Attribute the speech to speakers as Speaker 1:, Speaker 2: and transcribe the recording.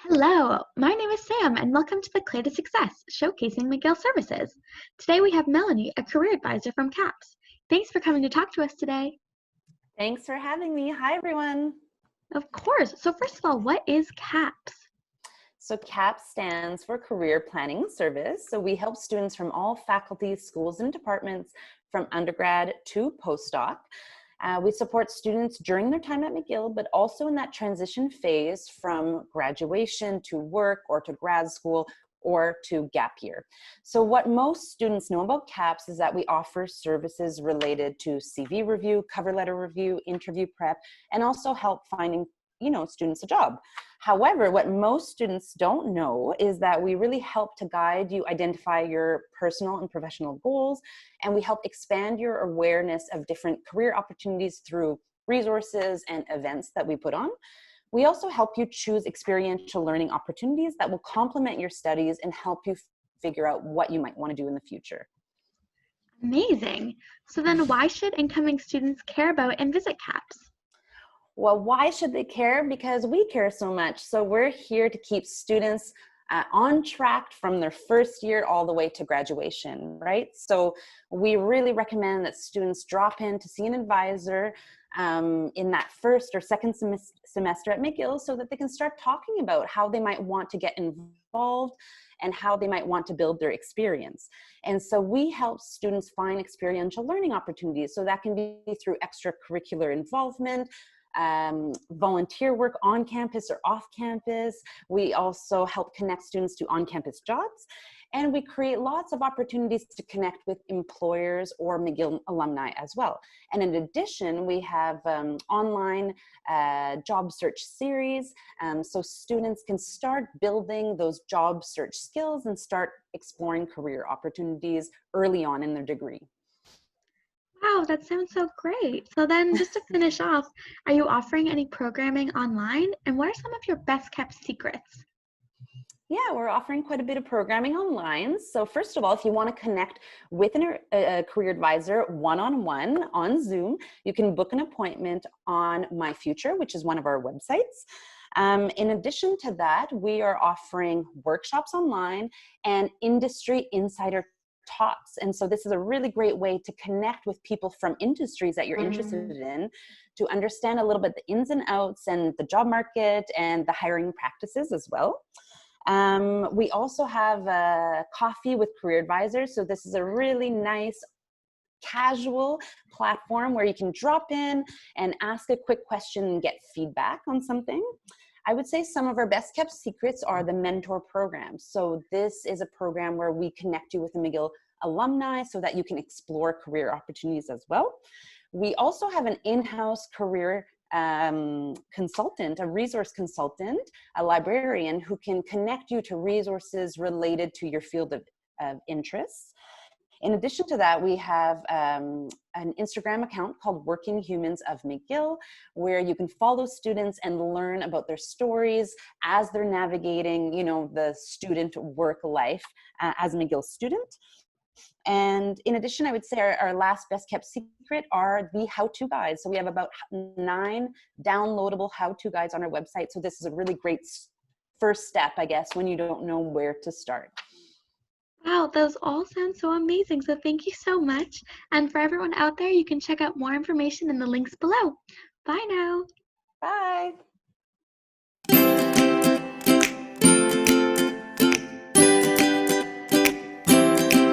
Speaker 1: Hello, my name is Sam, and welcome to the Clay to Success, showcasing McGill services. Today we have Melanie, a career advisor from CaPS. Thanks for coming to talk to us today.
Speaker 2: Thanks for having me. Hi, everyone.
Speaker 1: Of course. So first of all, what is CaPS?
Speaker 2: So CAPS stands for Career Planning Service. So we help students from all faculties, schools, and departments from undergrad to postdoc. We support students during their time at McGill, but also in that transition phase from graduation to work or to grad school or to gap year. So what most students know about CAPS is that we offer services related to CV review, cover letter review, interview prep, and also help finding students a job. However, what most students don't know is that we really help to guide you identify your personal and professional goals, and we help expand your awareness of different career opportunities through resources and events that we put on. We also help you choose experiential learning opportunities that will complement your studies and help you figure out what you might want to do in the future.
Speaker 1: Amazing. So then why should incoming students care about and visit CaPS?
Speaker 2: Well, why should they care? Because we care so much. So we're here to keep students on track from their first year all the way to graduation, right? So we really recommend that students drop in to see an advisor in that first or second semester at McGill so that they can start talking about how they might want to get involved and how they might want to build their experience. And so we help students find experiential learning opportunities. So that can be through extracurricular involvement, volunteer work on campus or off campus. We also help connect students to on-campus jobs, and we create lots of opportunities to connect with employers or McGill alumni as well. And in addition, we have online job search series, so students can start building those job search skills and start exploring career opportunities early on in their degree.
Speaker 1: Wow, that sounds so great. So then just to finish off, are you offering any programming online? And what are some of your best kept secrets?
Speaker 2: Yeah, we're offering quite a bit of programming online. So first of all, if you want to connect with a career advisor one-on-one on Zoom, you can book an appointment on My Future, which is one of our websites. In addition to that, we are offering workshops online and industry insider talks. And so this is a really great way to connect with people from industries that you're interested in, to understand a little bit the ins and outs and the job market and the hiring practices as well. We also have a coffee with career advisors. So this is a really nice casual platform where you can drop in and ask a quick question and get feedback on something. I would say some of our best kept secrets are the mentor program. So this is a program where we connect you with the McGill alumni so that you can explore career opportunities as well. We also have an in-house career consultant, a resource consultant, a librarian who can connect you to resources related to your field of interests. In addition to that, we have an Instagram account called Working Humans of McGill, where you can follow students and learn about their stories as they're navigating, the student work life as a McGill student. And in addition, I would say our last best kept secret are the how-to guides. So we have about 9 downloadable how-to guides on our website. So this is a really great first step, I guess, when you don't know where to start.
Speaker 1: Wow, those all sound so amazing. So thank you so much. And for everyone out there, you can check out more information in the links below. Bye now.
Speaker 2: Bye.